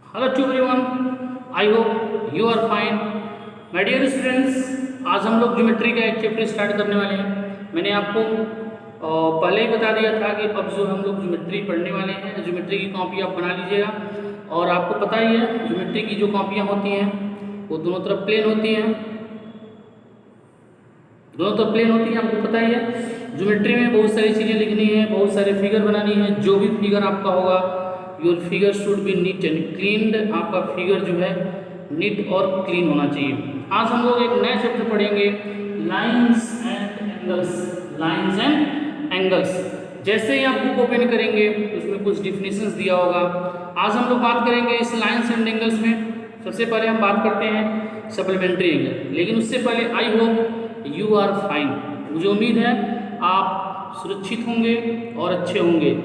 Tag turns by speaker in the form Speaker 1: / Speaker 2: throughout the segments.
Speaker 1: Hello to everyone, I hope you are fine. My dear students, आज हम लोग geometry का एक चैप्टर स्टार्ट करने वाले हैं। मैंने आपको पहले ही बता दिया था कि अब जो हम लोग ज्योमेट्री पढ़ने वाले हैं, ज्योमेट्री की कॉपी आप बना लीजिएगा। और आपको पता ही है ज्योमेट्री की जो कॉपियाँ होती हैं वो दोनों तरफ प्लेन होती हैं, दोनों तरफ प्लेन होती हैं, आपको पता ही है। ज्योमेट्री में बहुत सारी चीज़ें लिखनी है, बहुत सारे फिगर बनानी है। जो भी फिगर आपका होगा, your figure should be neat and cleaned. आपका फिगर जो है नीट और क्लीन होना चाहिए। आज हम लोग एक नया चैप्टर पढ़ेंगे, lines and angles. Lines and angles. जैसे ही आप बुक ओपन करेंगे उसमें कुछ डिफिनेशंस दिया होगा। आज हम लोग बात करेंगे इस लाइंस एंड एंगल्स में। सबसे पहले हम बात करते हैं सप्लीमेंट्री एंगल, लेकिन उससे पहले I hope you are fine. मुझे उम्मीद है आप सुरक्षित होंगे और अच्छे होंगे।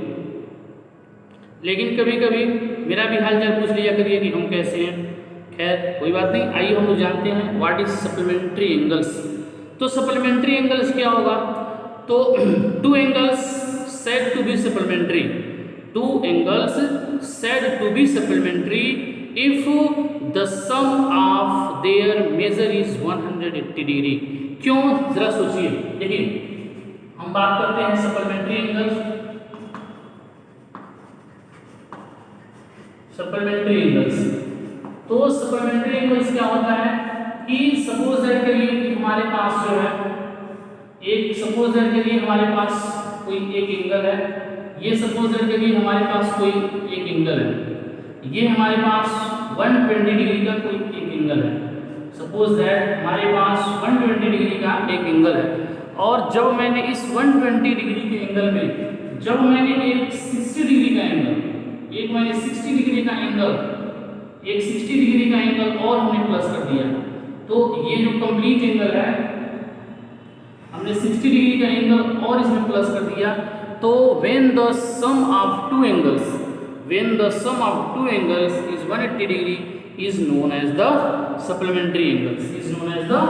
Speaker 1: लेकिन कभी कभी मेरा भी हाल चाल पूछ लिया करिए कि हम कैसे हैं। खैर कोई बात नहीं, आइए हम लोग जानते हैं व्हाट इज सप्लीमेंट्री एंगल्स। तो सप्लीमेंट्री एंगल्स क्या होगा? तो two angles said to be supplementary, two angles said to be supplementary if the sum of their measure is 180 degree. क्यों, जरा सोचिए। देखिए हम बात करते हैं सप्लीमेंट्री एंगल्स। सप्लीमेंट्री एंगल्स, तो सप्लीमेंट्री एंगल्स क्या होता है कि सपोज दैट करिए कि हमारे पास जो है एक, सपोज दैट करिए हमारे पास कोई एक एंगल है। ये सपोज दैट करिए हमारे पास कोई एक एंगल है। ये हमारे पास 120 डिग्री का कोई एक एंगल है। सपोज दैट हमारे पास 120 डिग्री का एक एंगल है। और जब मैंने इस 120 डिग्री के एंगल में, जब मैंने एक 60 डिग्री का एंगल, एक मैंने 60 डिग्री का एंगल, एक 60 डिग्री का एंगल और हमने प्लस कर दिया, तो ये जो कंप्लीट एंगल है, हमने 60 डिग्री का एंगल और इसमें प्लस कर दिया, तो when the sum of two angles, when the sum of two angles is 180 degree is known as the supplementary angles, is known as the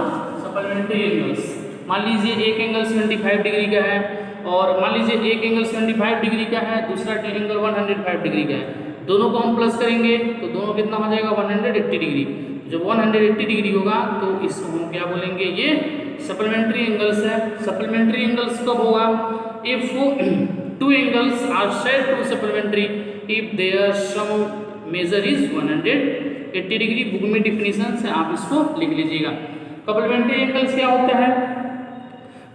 Speaker 1: supplementary angles. मान लीजिए एक एंगल 75 डिग्री का है, और मान लीजिए एक एंगल 75 डिग्री का है, दूसरा एंगल 105 डिग्री का है। दोनों को हम प्लस करेंगे तो दोनों कितना हो जाएगा? 180 डिग्री। जब 180 डिग्री होगा तो इसको हम क्या बोलेंगे? ये सप्लीमेंट्री एंगल्स है। सप्लीमेंट्री एंगल्स कब होगा? If two angles are said to supplementary if their sum measure is 180 degree. Book में डिफिनेशन है, आप इसको लिख लीजिएगा। सप्लीमेंट्री एंगल्स क्या होता है?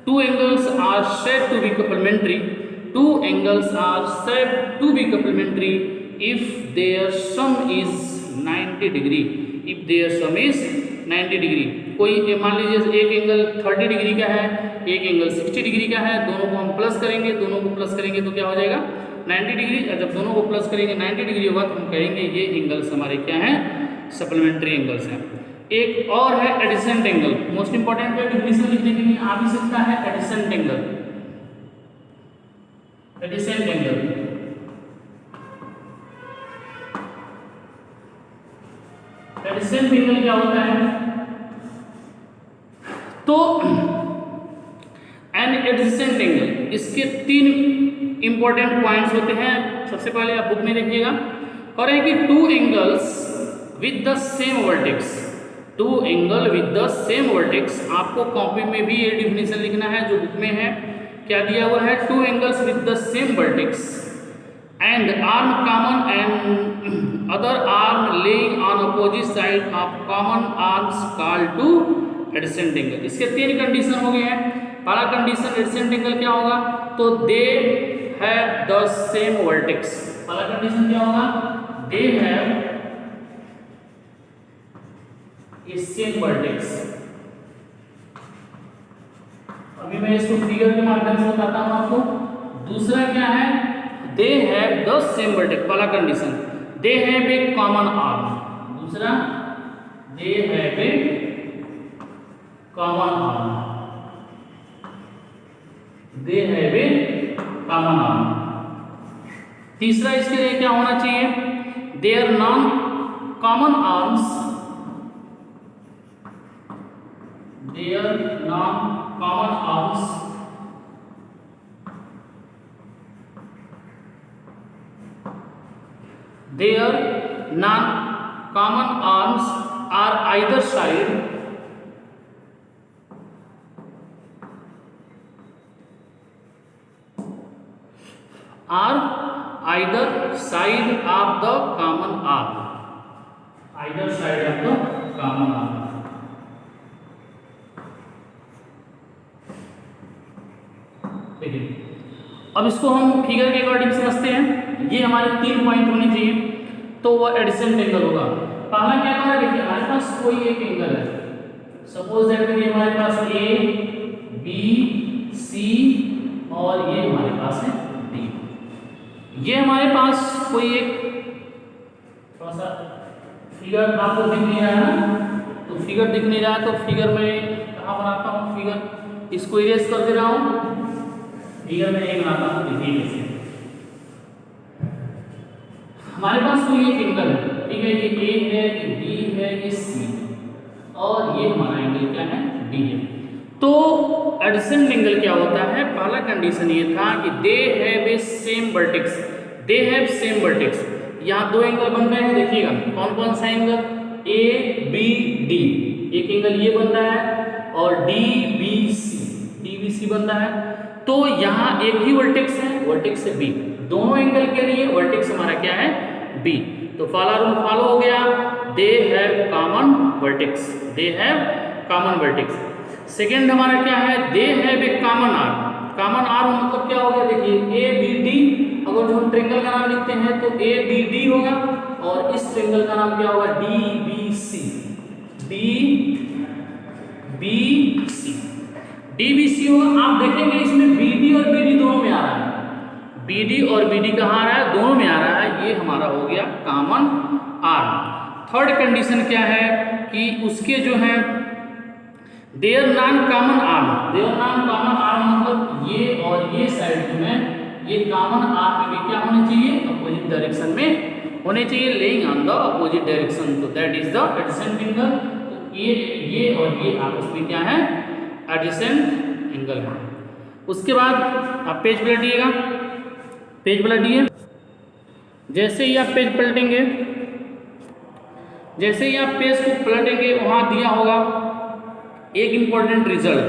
Speaker 1: Two angles are said to be complementary. Two angles are said to be complementary if their sum is 90 degree. If their sum is 90 degree. कोई मान लीजिए एक एंगल 30 डिग्री का है, एक एंगल 60 डिग्री का है। दोनों को हम प्लस करेंगे, दोनों को प्लस करेंगे तो क्या हो जाएगा? 90 डिग्री। जब दोनों को प्लस करेंगे 90 डिग्री होगा तो हम कहेंगे ये एंगल्स हमारे क्या हैं? सप्लीमेंट्री एंगल्स हैं। एक और है एडिसेंट एंगल। मोस्ट इंपॉर्टेंट है, डिफिनेशन लिखने के लिए आ भी सकता है एडिसेंट एंगल। एडिसेंट एंगल, एडिसेंट एंगल क्या होता है? तो एन एडिसेंट एंगल, इसके 3 इंपॉर्टेंट पॉइंट्स होते हैं। सबसे पहले आप बुक में देखिएगा, और है कि two angles with the same vertex, two angle with the same vertex. आपको कॉपी में भी ये डिफिनेशन लिखना है जो बुक में है। क्या दिया हुआ है? Two angles with the same vertex and arm common and other arm lying on opposite side of common arms called two adjacent angle. इसके 3 कंडीशन हो गए हैं। पहला कंडीशन एडिसेंट एंगल क्या होगा? तो दे हैव द सेम वर्टेक्स। पहला कंडीशन क्या होगा? They have same vertex. अभी मैं इसको फिगर के माध्यम से बताता हूं आपको। दूसरा क्या है? They have the same vertex. पहला condition, they have a common arm. दूसरा, they have a common arm, they have a common arm. तीसरा इसके लिए क्या होना चाहिए? Their non common arms, their non-common arms their non common arms are either side of the common arm, either side of the common arm। देखिए अब इसको हम फिगर के अकॉर्डिंग समझते हैं। ये हमारे 3 पॉइंट होने चाहिए, तो वो एडिसेंट एंगल होगा। पहला क्या होगा, देखिए हमारे पास कोई एक एंगल है, सपोज दैट कि हमारे पास ए बी सी और ये हमारे पास है डी। ये हमारे पास कोई एक थोड़ा सा फिगर आपको दिख नहीं रहा है ना, तो फिगर दिख नहीं रहा है तो फिगर में कहाँ बनाता हूँ, फिगर इसको इरेज कर दे रहा हूँ, फिगर में एक बनाता हूँ। देखिए कैसे हमारे पास कोई एक एंगल है, ठीक है, ये ए है, ये बी है, ये सी और ये हमारा एंगल क्या है, डी है। तो एडिसेंट एंगल क्या होता है, पहला कंडीशन ये था कि दे have A same vertex, they have same vertex. यहाँ 2 एंगल बन रहे हैं, देखिएगा कौन कौन सा एंगल, ए बी डी, एक एंगल ये बन रहा है और डी बी सी बन रहा है। तो यहाँ एक ही वर्टेक्स है, वर्टेक्स है बी, दोनों एंगल के लिए वर्टेक्स हमारा क्या है, बी। तो पहला रूल फॉलो हो गया, they have common vertex, they have common vertex. Second हमारा क्या है, they have a common arm. Common arm मतलब क्या हो गया, देखिए ए बी डी, अगर जो हम ट्रेंगल का नाम लिखते हैं तो ए बी डी होगा और इस ट्रेंगल का नाम क्या होगा, D B C, D B C, D B C होगा। आप देखेंगे इसमें बी डी और बी डी दोनों में आ रहा है, बी डी और बी डी कहाँ आ रहा है, दोनों में आ रहा है। ये हमारा हो गया कॉमन आर्म। थर्ड कंडीशन क्या है कि उसके जो है their non common arm, their non common arm मतलब ये और ये साइड जो है ये कॉमन आर्म में क्या होने चाहिए, अपोजिट डायरेक्शन में होने चाहिए, laying on the opposite direction, तो दैट इज द एडिसेंट एंगल। तो ये और ये आपस में क्या है, एडिसेंट एंगल है। उसके बाद आप पेज पलटिएगा, पेज पलटिए। जैसे ही आप पेज पलटेंगे, जैसे ही आप पेज को पलटेंगे वहां दिया होगा एक इंपॉर्टेंट रिजल्ट,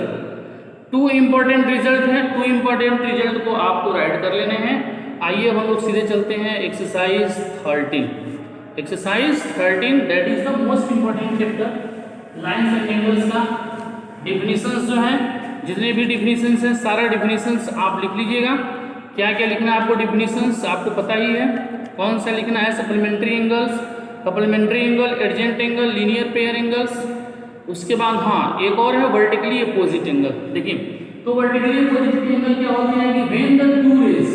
Speaker 1: 2 इंपॉर्टेंट रिजल्ट हैं, 2 इंपॉर्टेंट रिजल्ट को आपको राइट कर लेने हैं। आइए हम लोग सीधे चलते हैं exercise 13। Exercise 13 that is the most important chapter, lines and angles का डिफिनीशंस जो है, जितने भी डिफिनीशंस हैं सारा डिफिनीशंस आप लिख लीजिएगा। क्या क्या लिखना है आपको, डिफिनीशंस आपको पता ही है, कौन सा लिखना है, supplementary angles, complementary angle, adjacent angle, linear pair angles. उसके बाद हाँ एक और है वर्टिकली अपोजिट एंगल। देखिए तो वर्टिकली अपोजिट एंगल क्या होते हैं कि when the two rays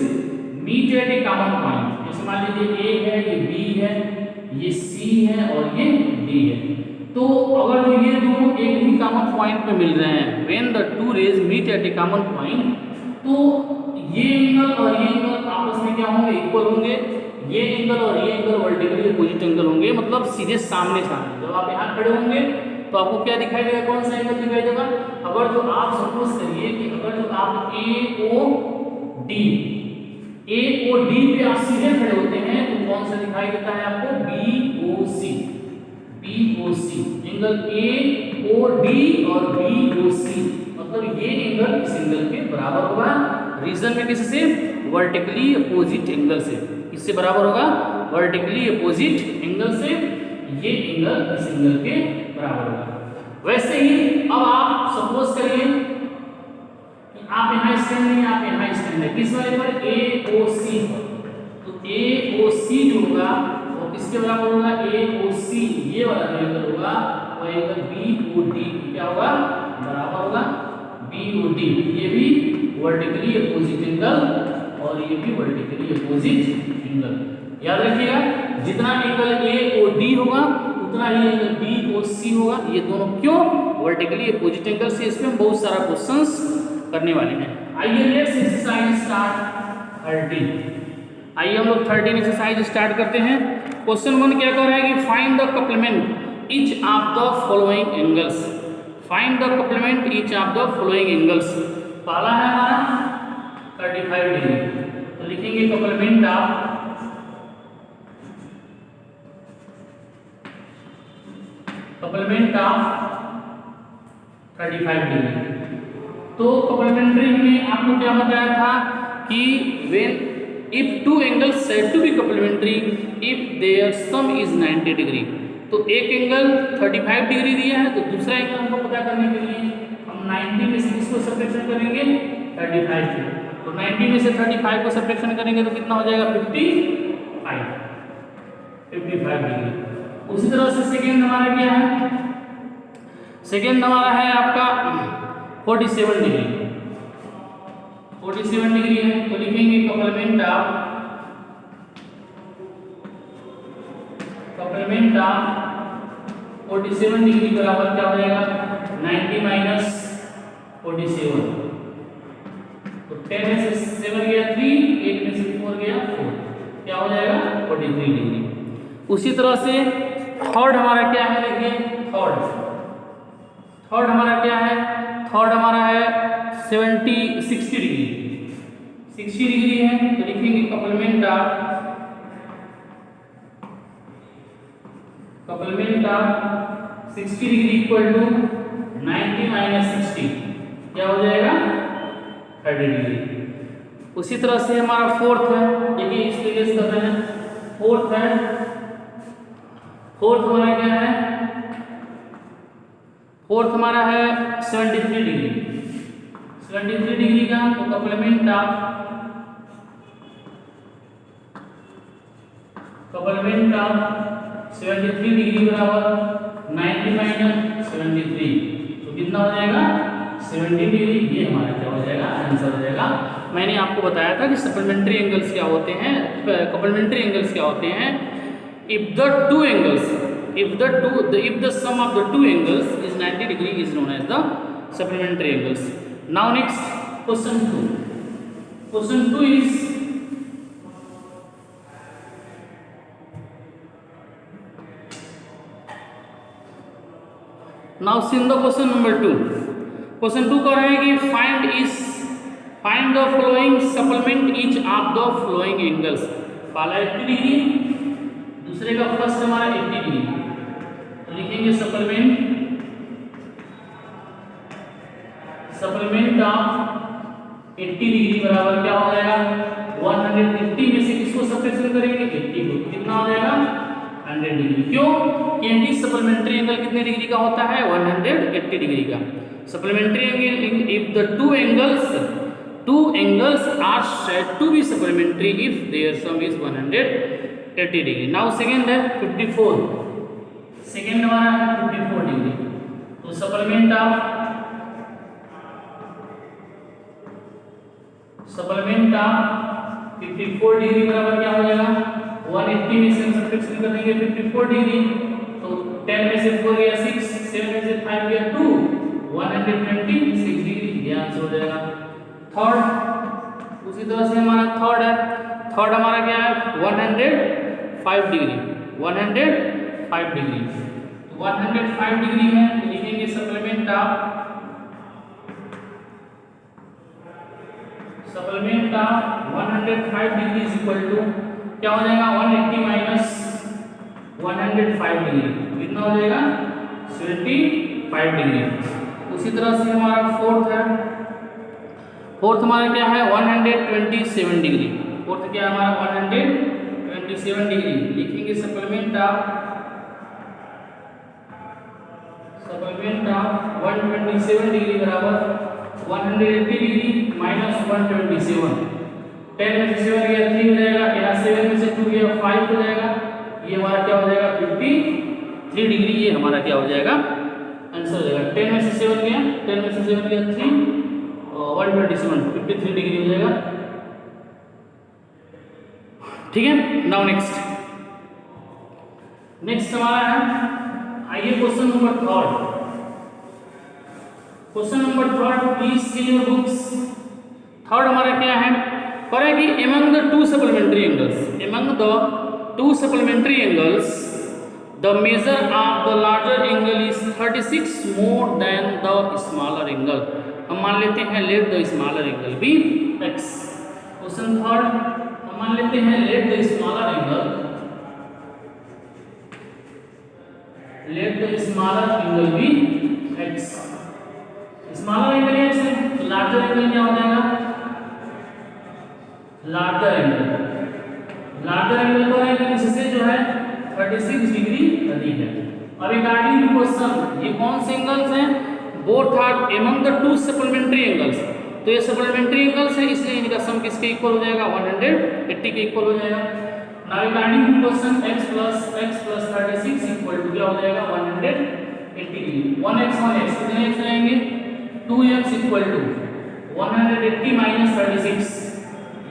Speaker 1: meet at a common point, जैसे मान लीजिए ए है, ये बी है, ये सी है और ये डी है, तो अगर जो ये दोनों एक ही कॉमन पॉइंट पे मिल रहे हैं, when the two rays meet at a common point, तो ये एंगल और ये एंगल आपस में क्या होंगे, इक्वल होंगे। ये एंगल और ये एंगल वर्टिकली अपोजिट एंगल होंगे, मतलब सीधे सामने सामने। जब आप यहाँ खड़े होंगे तो आपको क्या दिखाई देगा, कौन सा एंगल दिखाई देगा, अगर जो आप सपोज करिए कि अगर जो आप ए ओ डी पे आप सीधे खड़े होते हैं तो कौन सा दिखाई देता है आपको, B O C angle A O D और बी ओ सी, मतलब ये एंगल इस एंगल के बराबर होगा। रीजन में किससे, वर्टिकली अपोजिट एंगल से, किससे बराबर होगा, वर्टिकली अपोजिट एंगल से, ये एंगल इस एंगल के बराबर होगा। वैसे ही अब आप सपोज करिए कि आप यहाँ स्टैंड नहीं, आप यहाँ स्टैंड है, किस वाले पर, ए ओ सी पर, तो ए ओ सी जो होगा वो किसके बराबर होगा, ए ओ सी, ये वाला जो एंगल होगा वो एंगल बी ओ डी क्या होगा, बराबर होगा बी ओ डी। ये भी वर्टिकली अपोजिट एंगल और ये भी वर्टिकली अपोजिट एंगल। याद रखिएगा जितना एंगल ए ओ डी होगा उतना ही एंगल बी ओ सी होगा। ये दोनों क्यों, वर्टिकली अपोजिट एंगल से। इसमें हम बहुत सारा क्वेश्चंस करने वाले हैं। आइए नेक्स्ट एक्सरसाइज स्टार्ट 13। आइए हम लोग 13 एक्सरसाइज स्टार्ट करते हैं। क्वेश्चन 1 क्या कर रहा है कि find the complement each of the following angles. Find the complement each of the following angles. पहला है हमारा 35 डिग्री, तो लिखेंगे कॉम्प्लीमेंट ऑफ 35 डिग्री। तो कपलमेंट्री में आपको क्या बताया था कि when if two angles said to be complementary if their sum is 90 degree. तो एक एंगल 35 डिग्री दिया है, तो दूसरा एंगल हमको पता करने के लिए हम 90 में से किसको सब्ट्रैक्शन करेंगे, 35 को। तो 90 में से 35 को सब्ट्रैक्शन करेंगे तो कितना हो जाएगा, 55 डिग्री। उसी तरह से सेकेंड हमारा क्या है, सेकेंड हमारा है आपका 47 डिग्री। 47 डिग्री है, तो लिखेंगे कपलमेंट ऑफ 47 डिग्री बराबर क्या हो जाएगा, 90 माइनस 47। तो 10 में से 7 गया 3, 8 में से 4 गया 4, क्या हो जाएगा 43 डिग्री। उसी तरह से थर्ड हमारा क्या है, देखिए थर्ड हमारा क्या है, थर्ड हमारा है 60 डिग्री। 60 डिग्री है, तो लिखेंगे complement of 60 degree equal to 90 minus 60, क्या हो जाएगा 30 डिग्री। उसी तरह से हमारा फोर्थ है, देखिए इस तरीके से कर रहे हैं। फोर्थ हमारा क्या है, फोर्थ हमारा है 73 डिग्री। 73 डिग्री का तो कपलमेंट ऑफ 73 डिग्री बराबर 90 माइनस 73, तो कितना हो जाएगा 70 डिग्री। ये हमारा क्या हो जाएगा, आंसर हो जाएगा। मैंने आपको बताया था कि सप्लीमेंट्री एंगल्स क्या होते हैं, कपलमेंट्री एंगल्स क्या होते हैं। If the sum of the two angles is 90 degree is known as the supplementary angles. Now next question 2. Question 2 is now see the question number 2. Question 2 कह रहे हैं कि find the following supplement each of the following angles. पहला 80 degree, दूसरे का first हमारा 80 degree. तो लिखेंगे सप्लीमेंट ऑफ 80 डिग्री बराबर क्या हो जाएगा, 180 में से किसको सब्ट्रैक्शन करेंगे, 80 को, कितना हो जाएगा 100 डिग्री। क्यों, क्योंकि सप्लीमेंट्री एंगल कितने डिग्री का होता है, 180 डिग्री का। Supplementary angle if the two angles are said to be supplementary if their sum is 180 degree. Now second है 54, सेकंड हमारा है 54 डिग्री। तो सप्लीमेंट ऑफ 54 डिग्री बराबर क्या हो जाएगा, 180 में से सब्ट्रैक्शन करेंगे 54 डिग्री। तो 10 में से 4 गया 6, 7 में से 5 गया 2, 126 डिग्री, ये आंसर हो जाएगा। थर्ड, उसी तरह से हमारा थर्ड है, थर्ड हमारा क्या है 105 डिग्री। 105 डिग्री, तो 105 डिग्री है, तो लिखेंगे supplement of 105 degree is equal to क्या हो जाएगा, 180 माइनस 105 डिग्री, कितना हो जाएगा 75 डिग्री। उसी तरह से हमारा फोर्थ है, फोर्थ हमारा क्या है 127 डिग्री। फोर्थ क्या है हमारा 127 डिग्री, लिखेंगे सप्लीमेंट ऑफ 127 डिग्री बराबर 180 डिग्री माइनस 127। 10 में से 7 गया 3 हो जाएगा, यहाँ 7 में से 2 गया 5 हो जाएगा, ये हमारा क्या हो जाएगा 53 डिग्री, ये हमारा क्या हो जाएगा आंसर हो जाएगा। 10 में से 7 गया 3 और 127, 53 डिग्री हो जाएगा। ठीक है, नाउ नेक्स्ट हमारा है, आइए question number third. Question number third, please see your books. Third हमारा क्या है, करेगी among the two supplementary angles the measure of the larger angle is 36 more than the smaller angle. हम मान लेते हैं let the smaller angle be x। Question third, हम मान लेते हैं let the smaller angle be x। Smaller angle x है, तो लार्जर एंगल क्या हो जाएगा, लार्जर एंगल को है कि इससे जो है 36 डिग्री अधिक है। अब रिगार्डिंग क्वेश्चन, ये कौन से एंगल्स हैं, both are among the two supplementary angles, तो ये सप्लीमेंट्री एंगल्स है, इसलिए इनका सम किसके इक्वल हो जाएगा, 180 के इक्वल हो जाएगा। Now regarding question x plus 36 equal to क्या हो जाएगा, 180 डिग्री। 1x कितने x रहेंगे, 2x इक्वल टू 180 माइनस 36,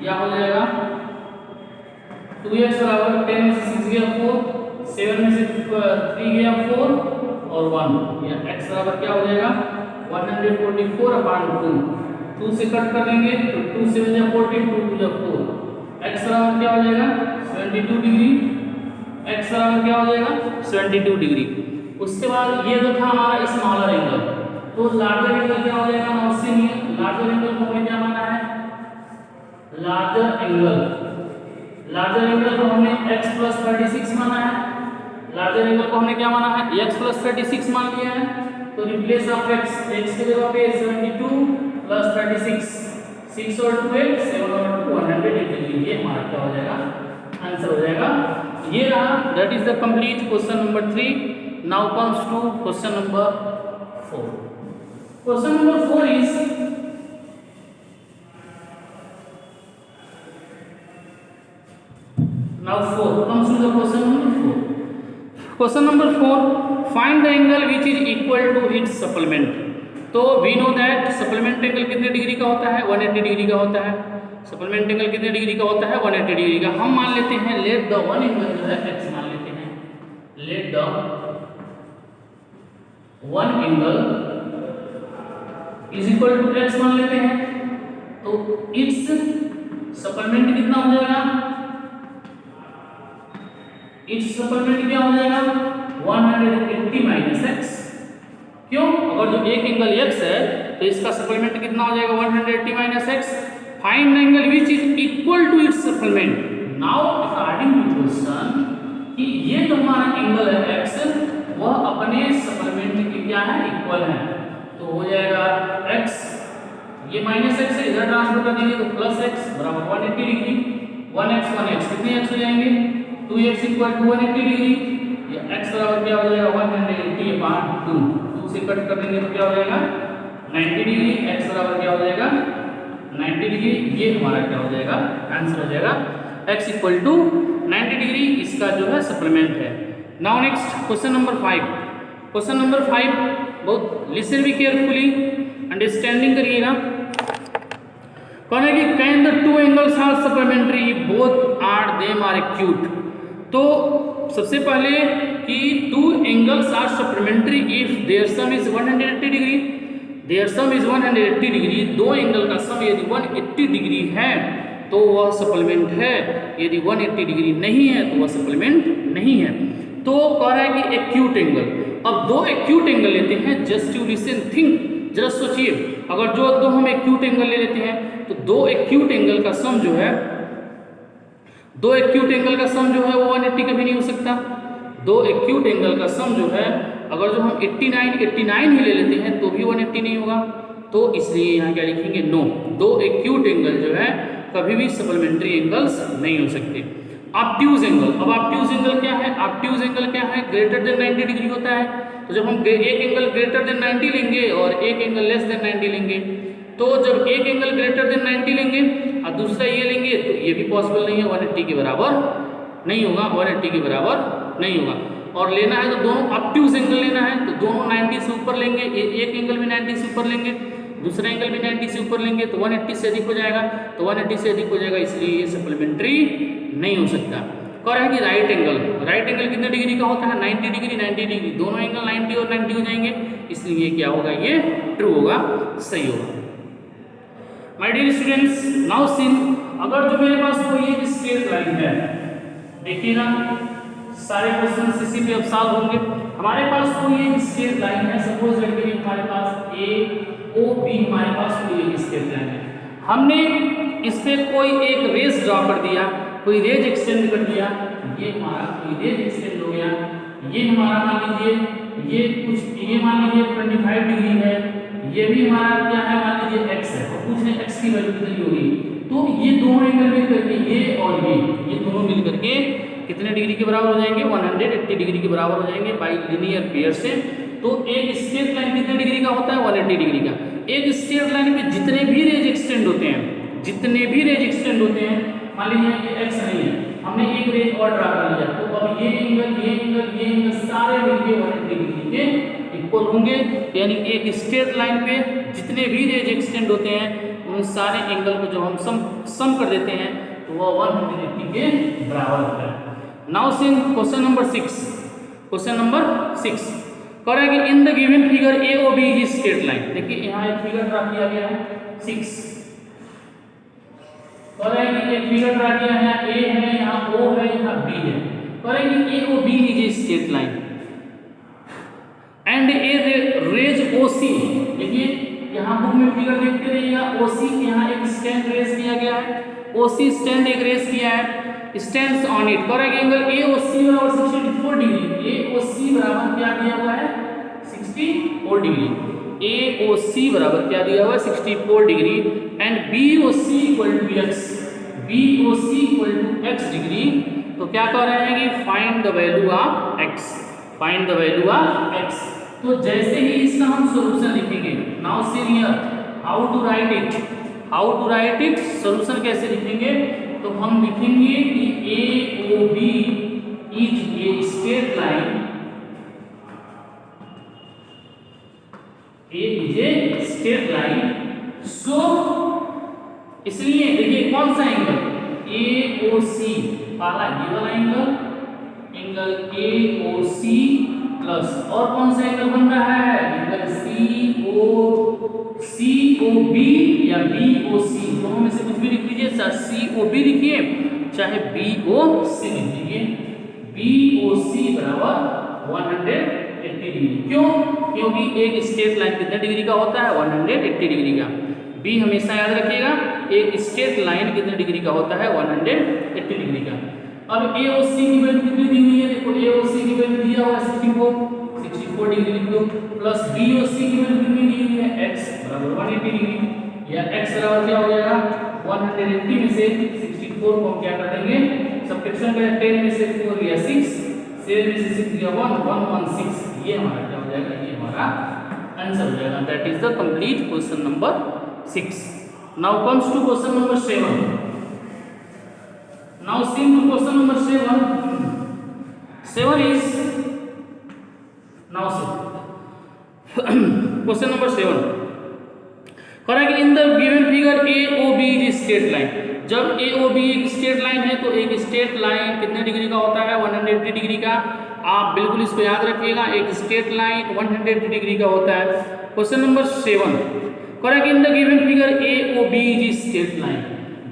Speaker 1: यह हो जाएगा 2x बराबर 10 में से 6 गया 4, 7 में से 3 गया 4 और 1, या x बराबर क्या हो जाएगा 144/2, 2 से कट कर देंगे तो 2 से 7 14, 2 2 4, x बराबर क्या हो जाएगा 72 डिग्री, x बराबर क्या हो जाएगा 72 डिग्री। उसके बाद ये जो था हमारा स्मॉलर एंगल, तो लार्जर एंगल क्या हो जाएगा, उससे नहीं, लार्जर एंगल को हमें क्या माना है, लार्जर एंगल को हमने x plus 36 माना है, लार्जर एंगल को हमने क्या माना है, x plus 36 मान लिया है। तो रिप्लेस ऑफ x की जगह पे 72 plus 36, 6 और 2 8, 7 और 2 180 डिग्री, ये हमारा क्या हो जाएगा, आंसर हो जाएगा। ये रहा, that is the complete question number 3। Now comes to question number 4। Question number 4 is, now 4 comes to the question number 4. Question number 4, find the angle which is equal to its supplement। तो we know that supplement angle कितने degree का होता है, 180 degree का होता है। supplement angle कितने degree का होता है, 180 डिग्री का। हम मान लेते हैं let the one angle जो है x मान लेते हैं, let the one angle is equal to x मान लेते हैं, तो its supplement कितना हो जाएगा, इट्स सप्लीमेंट क्या हो जाएगा 180 माइनस x। क्यों, अगर जो एक एंगल x है तो इसका सप्लीमेंट कितना हो जाएगा 180 minus x। Find the angle which is equal to its supplement. Now according to question कि ये जो हमारा एंगल है x, वह अपने सप्लीमेंट के क्या है, इक्वल है, तो हो जाएगा x, ये माइनस x है, इधर ट्रांसफर कर दीजिए तो प्लस x बराबर 180 डिग्री। 1x कितने x हो जाएंगे, 2x इक्वल टू 180 डिग्री, या x बराबर क्या हो जाएगा 180/2, 2 से कट कर देंगे तो क्या हो जाएगा 90 डिग्री, x बराबर क्या हो जाएगा 90 डिग्री। ये हमारा क्या हो जाएगा, आंसर हो जाएगा x इक्वल टू 90 डिग्री, इसका जो है सप्लीमेंट है। Now next question number 5। Question number 5 बहुत लिसन भी केयरफुली, अंडरस्टैंडिंग करिएगा। कौन है कि can the two angles are supplementary both are them are acute. तो सबसे पहले कि two angles are supplementary if their sum is 180 degree, their sum is 180 degree, दो एंगल का सम यदि 180 डिग्री है तो वह सप्लीमेंट है, यदि 180 डिग्री नहीं है तो वह सप्लीमेंट नहीं है। तो कह रहा है कि एक्यूट एंगल, अब दो एक्यूट एंगल लेते हैं, जस्ट यू लिसन थिंक, जरा सोचिए, अगर जो दो हम एक्यूट एंगल ले लेते हैं तो दो एक्यूट एंगल का सम जो है, दो एक्यूट एंगल का सम जो है वो 180 कभी नहीं हो सकता। दो एक्यूट एंगल का सम जो है, अगर जो हम 89 ही ले लेते हैं तो भी 180 नहीं होगा, तो इसलिए यहाँ क्या लिखेंगे, नो, दो एक्यूट एंगल जो है कभी भी सप्लीमेंट्री एंगल्स नहीं हो सकते। ऑब्ट्यूज एंगल, अब ऑब्ट्यूज एंगल क्या है, ऑब्ट्यूज एंगल क्या है, ग्रेटर देन 90 डिग्री होता है। तो जब हम एक एंगल ग्रेटर देन 90 लेंगे और एक एंगल लेस देन 90 लेंगे, तो जब एक एंगल ग्रेटर देन 90 लेंगे और दूसरा ये लेंगे तो ये भी पॉसिबल नहीं है, 180 के बराबर नहीं होगा, 180 के बराबर नहीं होगा। और लेना है तो दोनों ऑब्ट्यूज एंगल लेना है तो दोनों 90 से ऊपर लेंगे, एक एंगल भी 90 से ऊपर लेंगे, दूसरा एंगल भी 90 से ऊपर लेंगे तो 180 से अधिक हो जाएगा, तो 180 से अधिक हो जाएगा, इसलिए ये सप्लीमेंट्री नहीं हो सकता। कह रहा है कि राइट एंगल, राइट एंगल कितने डिग्री का होता है, 90 डिग्री 90 डिग्री, दोनों एंगल 90 और 90 हो जाएंगे, इसलिए क्या होगा, ये ट्रू होगा, सही होगा। My dear students, now seen, अगर जो मेरे पास कोई एक स्ट्रेट लाइन है, देखिएगा सारे क्वेश्चन इसी पे अब सॉल्व होंगे। हमारे पास कोई एक स्ट्रेट लाइन है, सपोज दैट कि हमारे पास ए ओ बी, हमारे पास कोई एक स्ट्रेट लाइन है, हमने इस पे कोई एक रेस ड्रॉ कर दिया, कोई रेज एक्सटेंड कर दिया, ये हमारा कोई रेज एक्सटेंड हो गया, ये हमारा मान लीजिए ये कुछ, ये मान लीजिए 25 डिग्री है, ये भी हमारा क्या है, मान लीजिए x है और पूछ रहे x की वैल्यू कितनी होगी, तो ये दोनों एंगल मिल करके ये और ये दोनों मिल करके कितने डिग्री के बराबर हो जाएंगे, 180 डिग्री के बराबर हो जाएंगे बाई लीनियर पेयर से। तो एक स्ट्रेट लाइन कितने डिग्री का होता है, 180 डिग्री का। एक स्ट्रेट लाइन पे जितने भी रेज एक्सटेंड होते हैं, मान लीजिए ये x नहीं है, हमने एक रेज और ड्रा कर लिया, तो अब ये एंगल सारे मिलके 180 डिग्री के इक्वल होंगे। यानी एक स्ट्रेट लाइन पे जितने भी रेज एक्सटेंड होते हैं उन सारे एंगल को जब हम सम कर देते हैं तो वो 180 के बराबर होता है। नाउ सी क्वेश्चन नंबर 6 करेंगे in the given figure A O B is straight line. देखिए यहाँ एक फिगर ड्रा किया गया है 6, करेंगे एक फिगर ड्रा किया है, ए है, यहाँ ओ है, यहाँ बी है। करेंगे A O B is a straight line and a rays O C. देखिए यहाँ बुक में फिगर देखते रहिएगा, ओ सी यहाँ एक स्टैंड रेज किया गया है, ओ सी स्टैंड एक रेज किया है, स्टैंड्स ऑन इट। करेंगे एंगल ए ओ सी बराबर 64 डिग्री, ए ओ सी बराबर क्या दिया हुआ है, 64 डिग्री। ए ओ सी बराबर क्या दिया हुआ है, 64 degree and B O C equal to X, degree. तो क्या कह रहे हैं कि find the value of X, तो जैसे ही इसका हम सॉल्यूशन लिखेंगे, now see here how to write it, solution कैसे लिखेंगे, तो हम लिखेंगे कि A O B is a straight line, so इसलिए देखिए कौन सा एंगल, ए ओ सी वाला ये वाला angle A O C plus और कौन सा एंगल बन रहा है, एंगल सी ओ बी या बी ओ सी, दोनों में से कुछ भी लिख लीजिए, चाहे सी ओ बी लिखिए चाहे बी ओ सी लिख लीजिए। बी ओ सी बराबर 180 डिग्री। क्यों? क्योंकि एक स्ट्रेट लाइन कितने डिग्री का होता है, 180 डिग्री का। बी हमेशा याद रखिएगा, एक स्ट्रेट लाइन कितने डिग्री का होता है, 180 डिग्री का। अब ए ओ सी की वैल्यू कितनी दी हुई है, देखो ए ओ सी की वैल्यू दिया हुआ है 64 डिग्री लिख दो, प्लस बी ओ सी की वैल्यू कितनी दी हुई है, x बराबर 180 डिग्री, या x बराबर क्या हो जाएगा, 180 में से 64 को हम क्या कर देंगे, सब्ट्रैक्शन करें, 10 में से 4 गया 6, 7 में से 6 गया 1, 116, ये हमारा क्या हो जाएगा, ये हमारा आंसर हो जाएगा। That is the complete question number 6. Now comes to question number 7. Now see to question number 7. 7 is now question number 7. करेंगे in the given figure A O B is straight line. जब A O B एक straight line है तो एक straight line कितने degree का होता है, 180 डिग्री का। आप बिल्कुल इसको याद रखिएगा, एक स्ट्रेट लाइन 180 डिग्री का होता है। Question number 7 correct in the given figure A O B is straight line.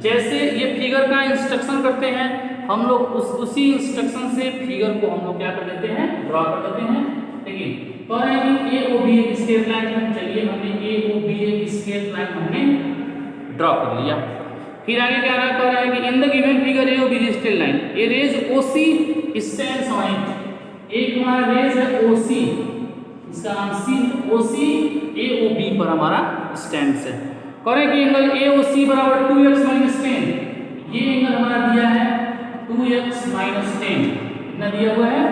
Speaker 1: जैसे ये फिगर का इंस्ट्रक्शन करते हैं हम लोग, उसी इंस्ट्रक्शन से फिगर को हम लोग क्या कर देते हैं, ड्रॉ कर देते हैं। देखिए कह रहे हैं कि ए ओ बी एक स्ट्रेट लाइन है, चलिए हमने ए ओ बी एक स्ट्रेट लाइन हमने ड्रॉ कर लिया। फिर आगे क्या रहा, कह रहा है कि in the given figure A O B is straight line, a rays O C stands on it. एक हमारा रेज है ओ सी, इसका नाम सी ओ सी ए ओ बी पर हमारा स्टैंड है। करें कि एंगल ए ओ सी बराबर 2x माइनस 10, ये एंगल हमारा दिया है 2x माइनस 10, कितना दिया हुआ है,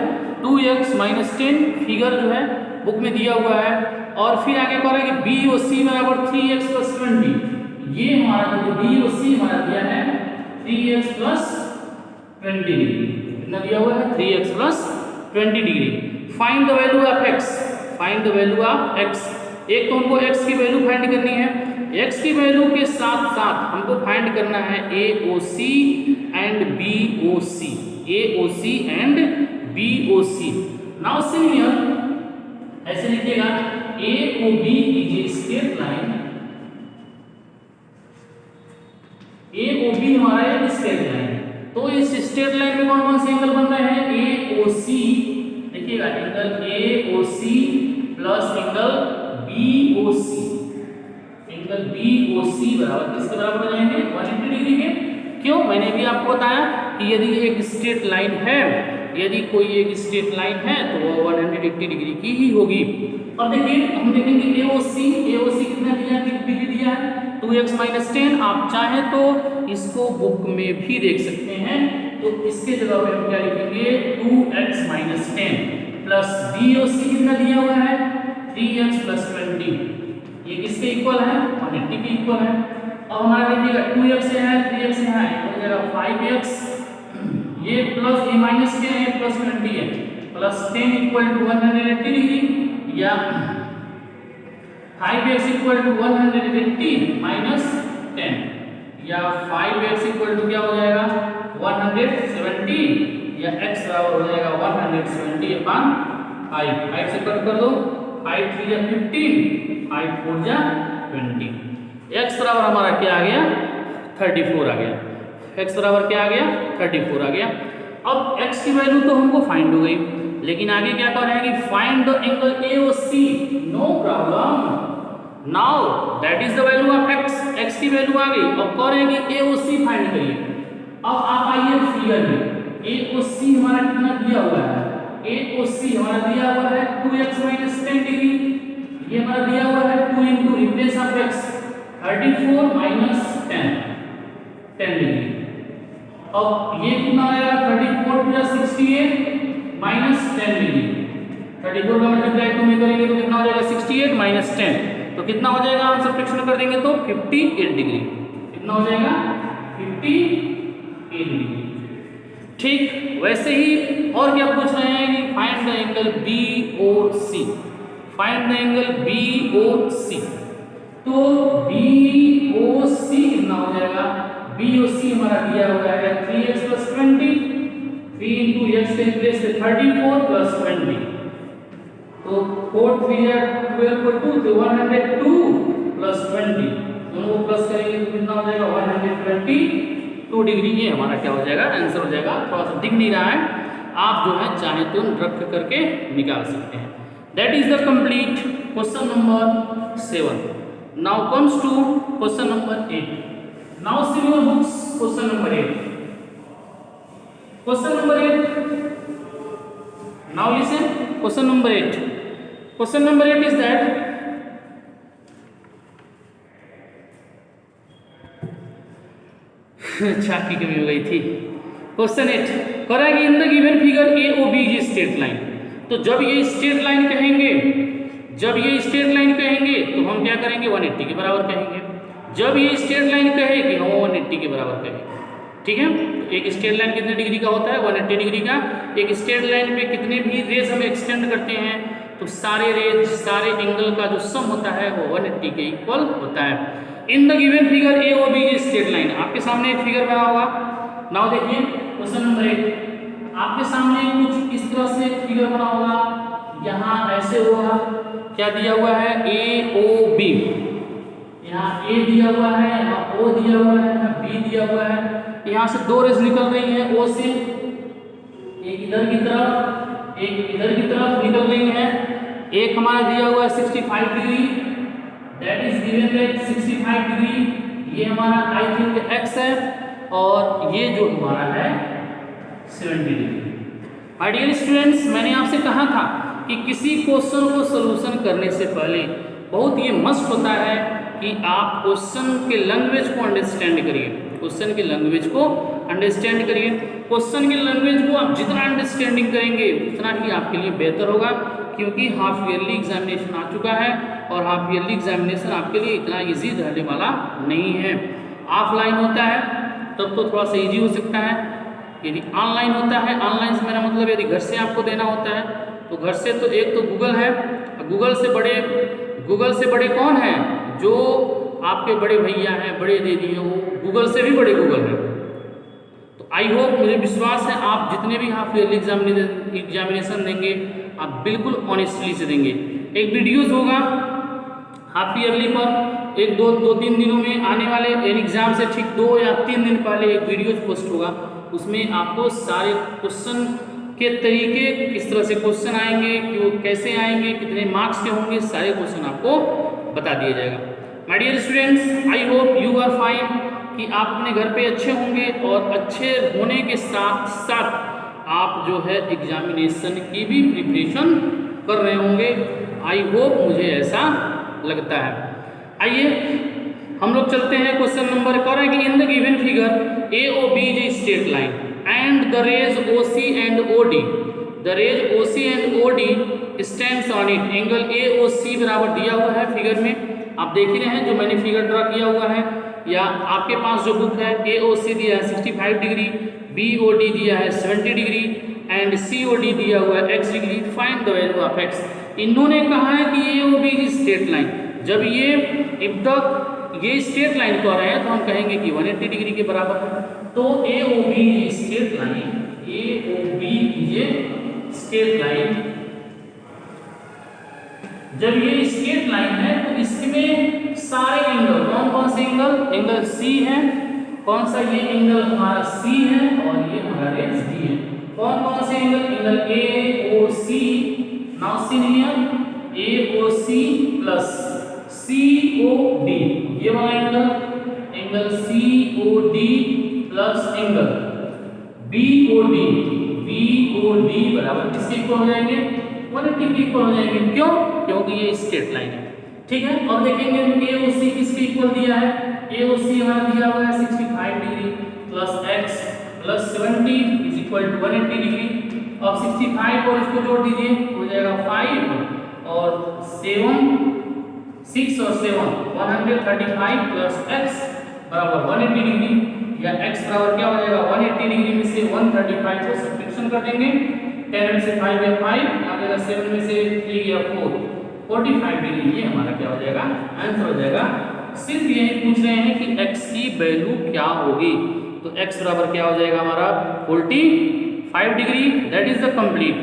Speaker 1: 2x माइनस 10 फिगर जो है बुक में दिया हुआ है। और फिर आगे करें कि बी ओ सी बराबर 3x प्लस 20, ये हमारा जो बी ओ सी हमारा दिया है 3x प्लस 20 डिग्री, कितना दिया हुआ है, 3x plus 20 degree. Find the value of x, find the value of x। एक तो हमको x की वैल्यू फाइंड करनी है, x की वैल्यू के साथ साथ हमको फाइंड करना है A O C and B O C, A O C and B O C. Now see here ऐसे लिखिएगा, A O B is a straight line, A O B हमारा एक स्ट्रेट लाइन है। तो इस स्ट्रेट लाइन में कौन कौन से एंगल बन रहे हैं, ए ओ सी, देखिएगा angle A O C plus angle B O C, angle B O C बराबर किसके बराबर हो जाएंगे, 180 डिग्री के। क्यों, मैंने भी आपको बताया कि यदि एक स्ट्रेट लाइन है यदि कोई एक स्ट्रेट लाइन है तो वो 180 डिग्री की ही होगी। अब देखिए हम देखेंगे AOC कितना दिया है, डिग्री दिया है 2x - 10। आप चाहें तो इसको बुक में भी देख सकते हैं, तो इसके जगह पे हम क्या लिखेंगे 2x - 10 प्लस BOC कितना दिया हुआ है 3x + 20, ये किसके इक्वल है 180 के इक्वल है। अब हमारा देखिएगा 2x है 3x है, हो जाएगा 5x, ये प्लस ये माइनस क्या है प्लस 20 है, प्लस 10 इक्वल टू 180 डिग्री या 5x इक्वल टू 180 माइनस 10 या 5x इक्वल टू क्या हो जाएगा 170 या x बराबर हो जाएगा 170 अपॉन 5 से कट कर दो, 5 3 या 15, 5 4 या 20, x बराबर हमारा क्या आ गया 34 आ गया, x बराबर क्या आ गया 34 आ गया। अब x की वैल्यू तो हमको फाइंड हो गई, लेकिन आगे क्या कर रहे हैं कि find the angle AOC, no problem, now that is the value of x की वैल्यू आ गई। अब कह रहे हैं कि AOC फाइंड करिए। अब आप आइए फिगर में, AOC हमारा कितना दिया हुआ है, AOC हमारा दिया हुआ है 2x - 10 डिग्री, ये हमारा दिया हुआ है 2 * रिप्लेस ऑफ x 34 - 10 डिग्री। अब ये कितना आएगा 34 + 68 - 10 डिग्री, 34 का मल्टीप्लाई 2 में करेंगे तो कितना हो जाएगा 68 - 10, तो कितना हो जाएगा हम सब्ट्रैक्शन कर देंगे तो 58 डिग्री, कितना हो जाएगा 58 डिग्री। ठीक वैसे ही और क्या पूछ रहे हैं कि find the angle BOC, find the angle BOC, तो BOC कितना हो जाएगा, BOC हमारा दिया हुआ है 3x + 20, 3 * x से रिप्लेस से 34 + 20, तो 4 3 या 12 को 2 तो 102 + 20, दोनों को प्लस करेंगे तो कितना हो जाएगा 122 डिग्री। ये हमारा क्या हो जाएगा आंसर हो जाएगा, थोड़ा सा दिख नहीं रहा है, आप जो है चाहे तो रख करके निकाल सकते हैं। That is the complete question number 7। Now comes to question number 8। Now see your books, question number 8. Question number 8. Now listen, question number 8. Question number 8 is that चाक की कमी हो गई थी। क्वेश्चन 8 करेंगे in the given figure AOB is straight line. तो जब ये straight line कहेंगे, जब ये स्ट्रेट लाइन कहेंगे तो हम क्या करेंगे 180 के बराबर कहेंगे। जब ये स्ट्रेट लाइन कहेगी हम 180 के बराबर कहेंगे, ठीक है। तो एक स्ट्रेट लाइन कितने डिग्री का होता है 180 डिग्री का। एक स्ट्रेट लाइन पे कितने भी रेज हम एक्सटेंड करते हैं तो सारे रेज सारे एंगल का जो सम होता है वो 180 के इक्वल होता है। इन the given figure AOB is straight line, आपके सामने एक फिगर बना होगा। नाउ देखिए क्वेश्चन नंबर 8, आपके सामने कुछ इस तरह से एक फिगर बना होगा, यहाँ ऐसे होगा, क्या दिया हुआ है AOB, यहाँ A दिया हुआ है, यहाँ O दिया हुआ है, यहाँ B दिया हुआ है, यहाँ से दो रेज निकल रही है O से, एक इधर की तरफ एक इधर की तरफ निकल रही है। एक हमारा दिया हुआ है 65 degree, that is given that 65 degree, ये हमारा आई थिंक x है, और ये जो हमारा है 70 डिग्री। माय डियर स्टूडेंट्स, मैंने आपसे कहा था कि किसी क्वेश्चन को सॉल्यूशन करने से पहले बहुत ये मस्ट होता है कि आप क्वेश्चन के लैंग्वेज को अंडरस्टैंड करिए, क्वेश्चन के लैंग्वेज को अंडरस्टैंड करिए। क्वेश्चन के लैंग्वेज को आप जितना अंडरस्टैंडिंग करेंगे उतना ही आपके लिए बेहतर होगा, क्योंकि हाफ ईयरली एग्जामिनेशन आ चुका है और हाफ ईयरली एग्जामिनेशन आपके लिए इतना इजी रहने वाला नहीं है। ऑफलाइन होता है तब तो थोड़ा सा इजी हो सकता है, यदि ऑनलाइन होता है, ऑनलाइन से मेरा मतलब यदि घर से आपको देना होता है तो घर से तो एक तो गूगल है, गूगल से बड़े कौन हैं, जो आपके बड़े भैया हैं, बड़े दीदी हैं, वो गूगल से भी बड़े गूगल हैं। तो आई होप, मुझे विश्वास है आप जितने भी हाफ ईयरली एग्जामिनेशन देंगे आप बिल्कुल ऑनेस्टली से देंगे। एक वीडियोज़ होगा हाफ ईयरली पर, एक दो तीन दिनों में आने वाले एग्जाम से ठीक 2 या 3 दिन पहले एक वीडियोज पोस्ट होगा, उसमें आपको सारे क्वेश्चन के तरीके, किस तरह से क्वेश्चन आएंगे, क्यों कैसे आएंगे, कितने मार्क्स के होंगे, सारे क्वेश्चन आपको बता दिया जाएगा। My dear students, I hope you are fine कि आप अपने घर पे अच्छे होंगे और अच्छे होने के साथ साथ आप जो है एग्जामिनेशन की भी प्रिपरेशन कर रहे होंगे, आई होप, मुझे ऐसा लगता है। आइए हम लोग चलते हैं क्वेश्चन नंबर कर रहे हैं कि in the given figure A O B is a straight line and the rays O C and O D, the rays O C and O D stands on it, angle A O C बराबर दिया हुआ है figure में, आप देख ही रहे हैं जो मैंने फिगर ड्रा किया हुआ है, या आपके पास जो बुक है ए ओ सी दिया है 65 डिग्री, बी ओ डी दिया है 70 degree and C O D दिया हुआ है x degree, find the value of x। इन्होंने कहा है कि A O B is straight line, जब ये इफ द ये स्ट्रेट लाइन कह रहे हैं तो हम कहेंगे कि 180 डिग्री के बराबर है। तो A O B is straight line, A O B is straight line, जब ये स्ट्रेट लाइन है तो इसमें सारे एंगल कौन कौन से एंगल, एंगल सी है, कौन सा ये एंगल हमारा सी है और ये हमारा रेज डी है, कौन कौन से angle, angle A O C, now see here A O C plus C O D, ये वाला angle, angle C O D plus angle B O D, B O D बराबर किसके इक्वल हो जाएंगे, 180 के इक्वल हो जाएंगे। क्यों? क्योंकि ये स्ट्रेट लाइन है, ठीक है। और देखेंगे ए ओ सी किसके इक्वल दिया है, ए ओ सी हमारा दिया हुआ है 65 degree plus x plus 70 is equal to 180 degree. अब 65 और इसको जोड़ दीजिए, हो जाएगा 5 और 7, 6 और 7 135 प्लस एक्स बराबर 180 डिग्री, या x बराबर क्या हो जाएगा 180 डिग्री में से 135 को सब्ट्रैक्शन कर देंगे, 10 में से 5 या 5 आ जाएगा, 7 में से 3 या 4, 45 डिग्री, ये हमारा क्या हो जाएगा, आंसर हो जाएगा। सिर्फ यही पूछ रहे हैं कि x की वैल्यू क्या होगी, तो x बराबर क्या हो जाएगा हमारा 45 degree, that is the complete.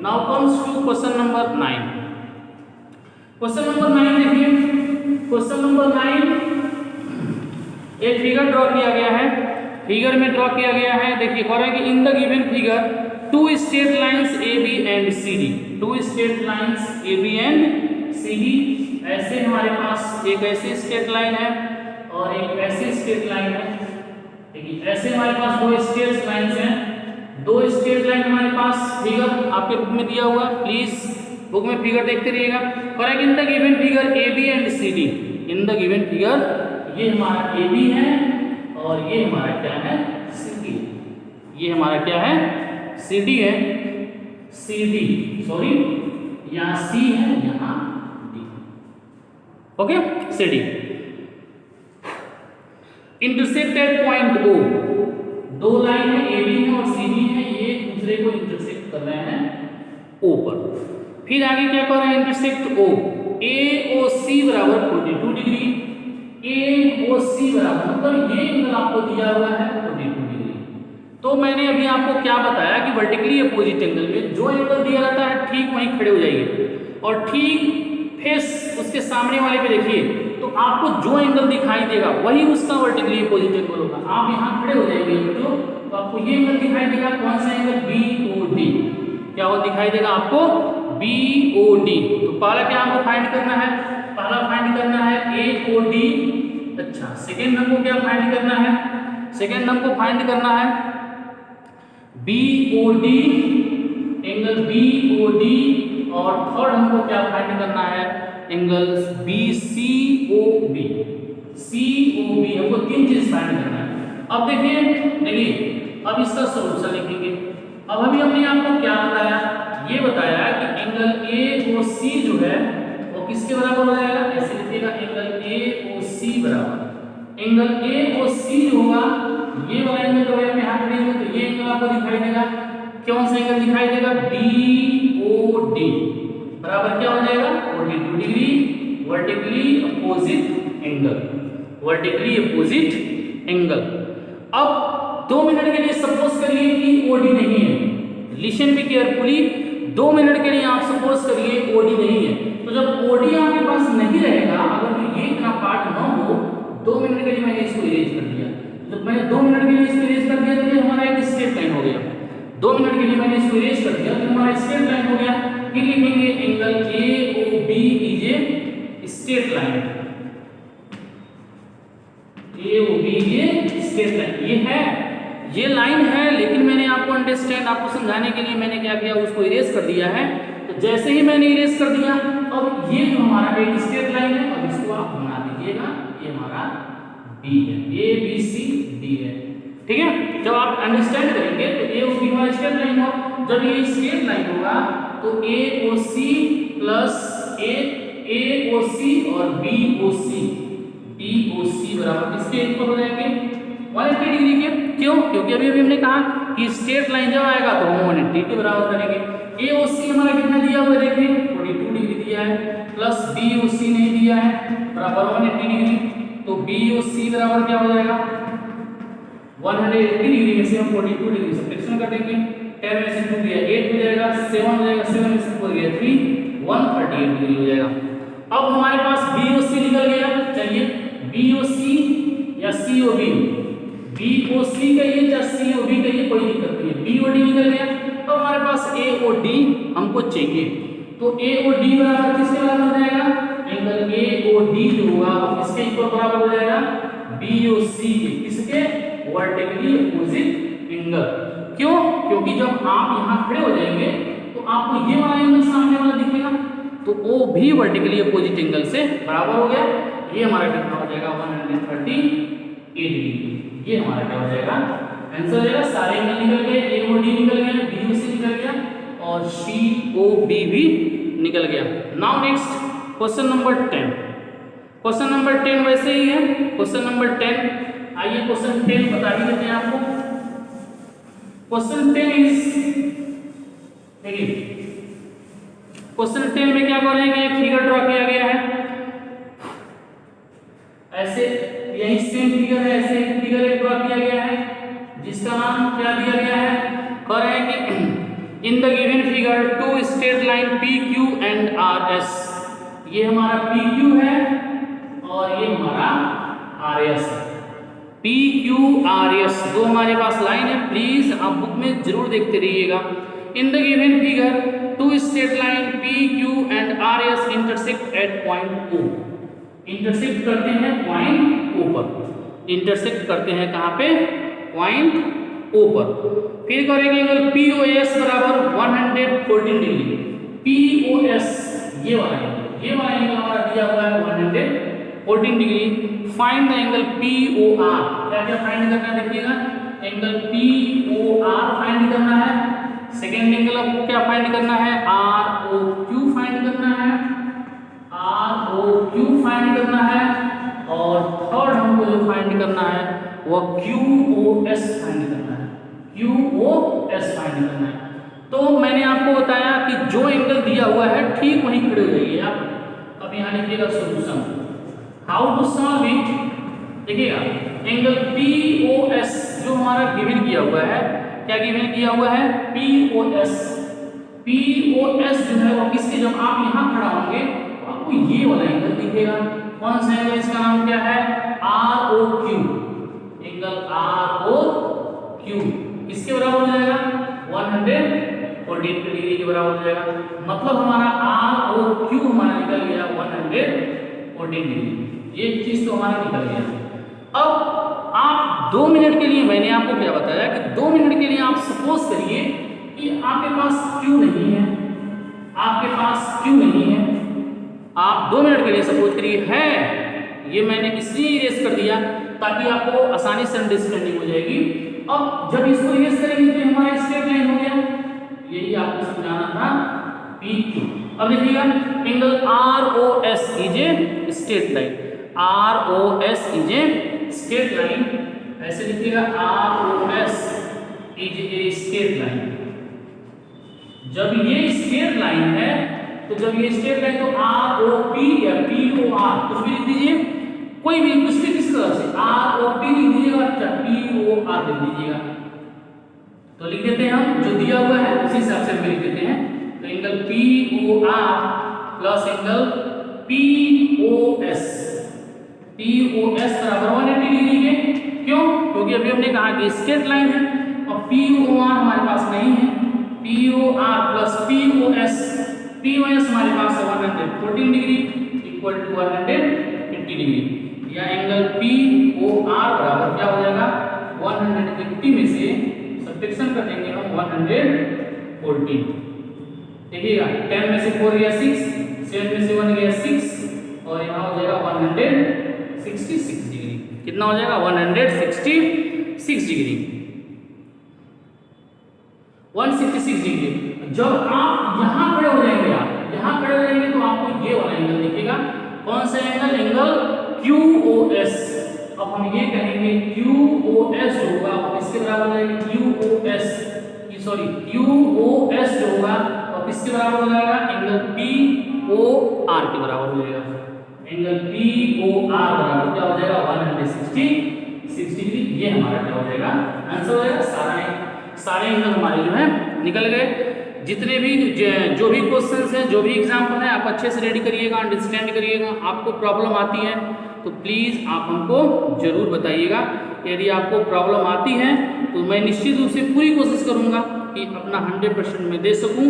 Speaker 1: Now comes to question number 9। Question number 9 देखिए, क्वेश्चन नंबर 9 एक फिगर ड्रॉ किया गया है, फिगर में ड्रॉ किया गया है, देखिए कह रहा है कि in the given figure two straight lines A B and C D, two straight lines A B and C D, ऐसे हमारे पास एक ऐसी स्ट्रेट लाइन है और एक ऐसी स्ट्रेट लाइन है, देखिए ऐसे हमारे पास दो स्ट्रेट लाइंस हैं, दो स्ट्रेट लाइन हमारे पास, फिगर आपके बुक में दिया हुआ, प्लीज बुक में फिगर देखते रहिएगा। कह रहा है कि in the given figure A B and C D, in the given figure ये हमारा ए बी है और ये हमारा क्या है सी डी, ये हमारा क्या है सी डी है, सी डी सॉरी यहाँ सी है यहाँ D, okay C D. Intersect at point O, दो लाइन है ए बी है और सी डी है, ये एक दूसरे को इंटरसेक्ट कर रहे हैं ओ पर। फिर आगे क्या कर रहे हैं, इंटरसेक्ट ओ, ए ओ सी बराबर 42 डिग्री, ए ओ सी बराबर मतलब ये एंगल आपको दिया हुआ है 42 डिग्री। तो मैंने अभी आपको क्या बताया कि वर्टिकली अपोजिट एंगल में जो एंगल दिया रहता है ठीक वहीं खड़े हो जाइए, और ठीक फेस उसके सामने वाले पे देखिए, तो आपको जो एंगल दिखाई देगा वही उसका वर्टिकली अपोजिट एंगल होगा। आप यहाँ खड़े हो जाएंगे बच्चों, तो आपको ये एंगल दिखाई देगा, कौन सा एंगल, बी ओ डी, क्या वो दिखाई देगा आपको, बी ओ डी। तो पहला क्या हमको फाइंड करना है, पहला फाइंड करना है ए ओ डी, अच्छा सेकेंड हमको क्या फाइंड करना है, सेकेंड हमको फाइंड करना है B O D, angle B O D, और थर्ड हमको क्या फाइंड करना है, angle B C O B, C O B, हमको तीन चीज फाइंड करना है। अब देखिए अब इसका सोल्यूशन लिखेंगे। अब अभी हमने आपको क्या बताया, ये बताया कि एंगल ए ओ सी जो है वो किसके बराबर हो जाएगा, ऐसे लिखिएगा एंगल ए ओ सी बराबर, एंगल ए ओ सी जो होगा ये वाला एंगल जो है यहाँ खड़ेंगे तो ये एंगल आपको दिखाई देगा, कौन सा एंगल दिखाई देगा, बी ओ डी बराबर क्या हो जाएगा 42 degree, vertically opposite angle, vertically opposite angle. अब 2 मिनट के लिए सपोज करिए कि ओडी नहीं है, लिसन भी केयरफुली, 2 मिनट के लिए आप सपोज करिए ओडी नहीं है, तो जब ओडी आपके पास नहीं रहेगा, अगर ये इतना पार्ट ना हो, 2 मिनट के लिए मैंने इसको इरेज कर दिया, जब मैंने 2 मिनट के लिए इसको इरेज कर दिया तो ये हमारा एक स्ट्रेट लाइन हो गया, 2 मिनट के लिए मैंने इसको इरेज कर दिया तो हमारा स्ट्रेट लाइन हो गया। फिर लिखेंगे angle A O B is a straight line, A O B ये स्ट्रेट लाइन, ये है ये लाइन है, लेकिन मैंने आपको अंडरस्टैंड, आपको समझाने के लिए मैंने क्या किया, उसको इरेज कर दिया है। तो जैसे ही मैंने इरेज कर दिया, अब ये जो हमारा एक स्ट्रेट लाइन है, अब इसको आप बना दीजिएगा, ये हमारा डी है, ए बी सी डी है, ठीक है। जब आप अंडरस्टैंड करेंगे तो ए और बी हमारा स्ट्रेट लाइन हो, जब ये स्ट्रेट लाइन होगा तो A O C plus A O सी और B O C D O C बराबर किसके इक्वल हो जाएंगे, 180 डिग्री के। क्यों? क्योंकि अभी हमने कहा कि स्ट्रेट लाइन जब आएगा तो हम 180 के बराबर करेंगे। ए ओ सी हमारा कितना दिया हुआ है, देखिए 42 डिग्री दिया है, प्लस बी ओ सी नहीं दिया है, बराबर 180 डिग्री। तो बी ओ सी बराबर क्या हो जाएगा, 180 डिग्री में से हम 42 डिग्री सब्ट्रैक्शन कर देंगे, 10 में से 2 दिया 8 हो जाएगा, 7 हो जाएगा, 7 में से 4 गया 3, 138 डिग्री हो जाएगा। अब हमारे पास बी ओ सी निकल गया। चलिए बी ओ सी या सी ओ बी, बी ओ सी कहिए या सी ओ बी कहिए, कोई दिक्कत नहीं है, बी ओ डी निकल गया। तो हमारे पास ए ओ डी हमको चाहिए, तो ए ओ डी बराबर किसके बराबर हो जाएगा, एंगल ए ओ डी जो होगा किसके इक्वल बराबर हो जाएगा, बी ओ सी के, किसके, वर्टिकली अपोजिट एंगल। क्यों? क्योंकि जब आप यहाँ खड़े हो जाएंगे तो आपको ये वाला एंगल सामने वाला दिखेगा, तो ओ भी वर्टिकली अपोजिट एंगल से बराबर हो गया। ये हमारा कितना हो जाएगा, 138 डिग्री। ये हमारा क्या हो जाएगा, आंसर हो जाएगा। सारे एंगल निकल गए, ए ओ डी निकल गया, बी ओ सी निकल गया और सी ओ बी भी निकल गया। Now next question number 10। Question number 10 वैसे ही है, क्वेश्चन नंबर 10। आइए क्वेश्चन 10 बता ही देते हैं आपको। क्वेश्चन 10 इज, देखिए क्वेश्चन 10 में क्या करेंगे, एक फिगर ड्रॉ किया गया है, ऐसे यही सेम फिगर है, ऐसे एक फिगर एक ड्रॉ किया गया है जिसका नाम क्या दिया गया है, कह रहे हैं कि in the given figure two straight line P Q and R S. ये हमारा पी क्यू है और ये हमारा आर एस है। पी क्यू आर एस दो हमारे पास लाइन है, प्लीज आप बुक में जरूर देखते रहिएगा। In the given figure two straight line P Q and R S intersect at point O. Intersect करते हैं पॉइंट ओ पर, इंटरसेक्ट करते हैं कहाँ पे, पॉइंट ओ पर। फिर करेंगे एंगल पी ओ एस बराबर 114 डिग्री। पी ओ एस ये वाला एंगल हमारा दिया हुआ है 114 degree. Find the angle P O R. क्या क्या फाइंड करना है, देखिएगा angle P O R find करना है। सेकेंड एंगल आपको क्या फाइंड करना है, आर ओ क्यू फाइंड करना है, आर ओ क्यू फाइंड करना है। और थर्ड हमको जो फाइंड करना है वो क्यू ओ एस फाइंड करना है, क्यू ओ एस फाइंड करना है। तो मैंने आपको बताया कि जो एंगल दिया हुआ है ठीक वहीं खड़े हो जाइए आप। अब यहाँ लिखिएगा solution, how to solve it. देखिएगा एंगल पी ओ एस जो हमारा गिवन किया हुआ है, क्या गिवन किया हुआ है, P O S. P O S जो है वो किसके, जब आप यहाँ खड़ा होंगे तो आपको ये वाला एंगल दिखेगा। कौन सा एंगल, इसका नाम क्या है, R O Q. Angle R O Q किसके बराबर हो जाएगा, 114 डिग्री के बराबर हो जाएगा। मतलब हमारा आर ओ क्यू हमारा निकल गया 114 डिग्री। ये चीज तो हमारा निकल गया। अब आप 2 मिनट के लिए, मैंने आपको क्या बताया कि 2 मिनट के लिए आप सपोज करिए कि आपके पास क्यू नहीं है, आपके पास क्यू नहीं है, आप 2 मिनट के लिए सपोज करिए है। ये मैंने इसलिए इरेज कर दिया ताकि आपको आसानी से अंडरस्टैंडिंग हो जाएगी। अब जब इसको इरेज करेंगे तो हमारा स्ट्रेट लाइन हो गया, यही आपको समझाना था पी क्यू। अब देखिएगा angle R O S is a straight line, R O S is a straight line. ऐसे लिखिएगा R O S is a straight line. जब ये स्ट्रेट लाइन है तो जब ये स्ट्रेट लाइन तो आर ओ पी या पी ओ आर कुछ भी लिख दीजिए, कोई भी कुछ भी किसी तरह से आर ओ पी लिख दीजिएगा या पी ओ आर लिख दीजिएगा। तो लिख देते हैं हम, जो दिया हुआ है उसी हिसाब से हम लिख देते हैं। तो angle P O R plus angle P O S, P O S बराबर 180 डिग्री के। क्यों? क्योंकि अभी हमने कहा कि स्ट्रेट लाइन है और पी ओ आर हमारे पास नहीं है। P O R plus P O S, P O S हमारे पास है 114 डिग्री इक्वल टू 180 डिग्री। या एंगल पी ओ आर बराबर क्या हो जाएगा, 180 180 में से सब्ट्रैक्शन कर देंगे हम 114। देखिएगा 10 में से 4 गया 6, 7 में से 1 गया 6 और यहाँ हो जाएगा 166 डिग्री। कितना हो जाएगा 166 डिग्री, 166 डिग्री। जब आप यहाँ खड़े हो जाएंगे, आप यहाँ खड़े हो जाएंगे तो आपको ये वाला एंगल दिखेगा। कौन सा एंगल? Angle QOS। अब हम ये कहेंगे QOS जो होगा वो किसके बराबर हो जाएगा? QOS जो होगा वो किसके बराबर हो जाएगा? एंगल POR के बराबर हो जाएगा। एंगल POR बराबर क्या हो जाएगा? 166 डिग्री। ये हमारा क्या हो जाएगा? आंसर हो जाएगा। सारे एंगल हमारे जो है निकल गए। जितने भी जो भी क्वेश्चंस हैं, जो भी एग्जाम्पल है, आप अच्छे से रेडी करिएगा, अंडरस्टैंड करिएगा। आपको प्रॉब्लम आती है तो प्लीज़ आप हमको जरूर बताइएगा। यदि आपको प्रॉब्लम आती है तो मैं निश्चित रूप से पूरी कोशिश करूंगा कि अपना 100% मैं दे सकूं,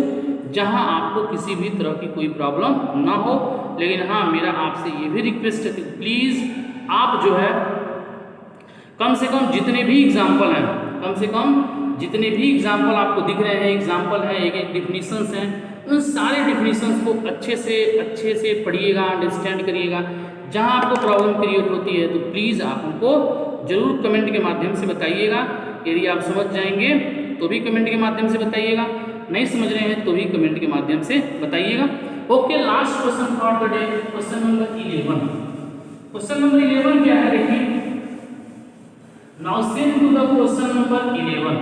Speaker 1: जहां आपको किसी भी तरह की कोई प्रॉब्लम ना हो। लेकिन हाँ, मेरा आपसे ये भी रिक्वेस्ट है कि प्लीज़ आप जो है कम से कम जितने भी एग्जाम्पल हैं, कम से कम जितने भी एग्जाम्पल आपको दिख रहे हैं, एग्जाम्पल हैं, एक डिफिनीशंस हैं, उन सारे डिफिनीशंस को अच्छे से पढ़िएगा, अंडरस्टैंड करिएगा। जहां आपको प्रॉब्लम क्रिएट होती है तो प्लीज़ आप हमको जरूर कमेंट के माध्यम से बताइएगा। यदि आप समझ जाएंगे तो भी कमेंट के माध्यम से बताइएगा, नहीं समझ रहे हैं तो भी कमेंट के माध्यम से बताइएगा। Okay, last question for the day, question number 11। Question number 11 क्या है? देखिए, now same to the question number 11।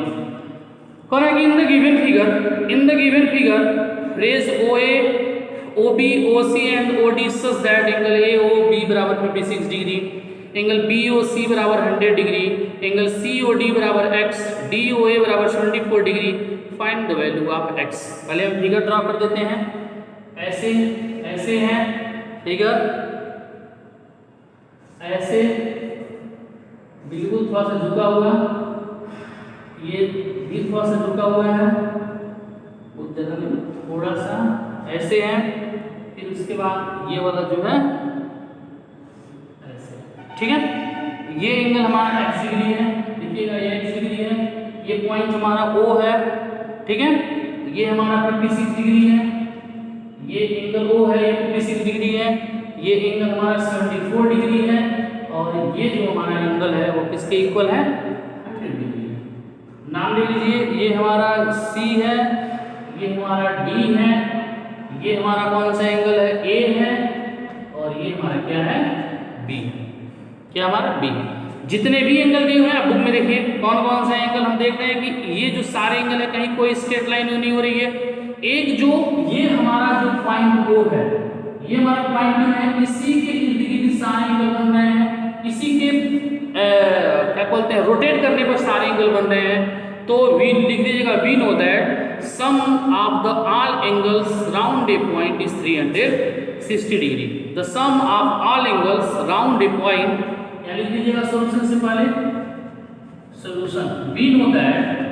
Speaker 1: कौन है कि in the given figure rays OA, OB, OC and OD such that angle AOB बराबर 56 डिग्री, एंगल BOC बराबर 100 degree, angle COD बराबर x, DOA बराबर 74 degree. Find the value of x। पहले हम figure draw कर देते हैं। ऐसे है फिगर, ऐसे बिल्कुल थोड़ा सा झुका हुआ, ये भी थोड़ा सा झुका हुआ है, उस जगह में थोड़ा सा ऐसे है। फिर उसके बाद ये वाला जो है ऐसे, ठीक है। ये एंगल हमारा x डिग्री है, देखिएगा ये x डिग्री है, ये पॉइंट हमारा O है, ठीक है। ये हमारा 56 डिग्री है, ये एंगल O है, ये 56 डिग्री है, ये एंगल हमारा 74 डिग्री है और ये जो हमारा एंगल है वो किसके इक्वल है? 100 डिग्री। नाम ले लीजिए, ये हमारा C है, ये हमारा D है, ये हमारा कौन सा एंगल है? A है और ये हमारा क्या है? B। क्या हमारा? B। जितने भी एंगल दिए हुए हैं बुक में देखिए कौन कौन सा एंगल हम देख रहे हैं कि ये जो सारे एंगल है कहीं कोई स्ट्रेट लाइन नहीं हो रही है। एक जो ये हमारा जो पॉइंट O है, ये हमारा पॉइंट है, इसी के इर्द गिर्द सारे एंगल बन रहे हैं, इसी के क्या बोलते हैं रोटेट करने पर सारे एंगल बन रहे हैं। तो वी लिख दीजिएगा, we know that sum of the all angles round a point is 360 degree. The sum of all angles round a point, क्या लिख दीजिएगा सॉल्यूशन से पहले? Solution, we know that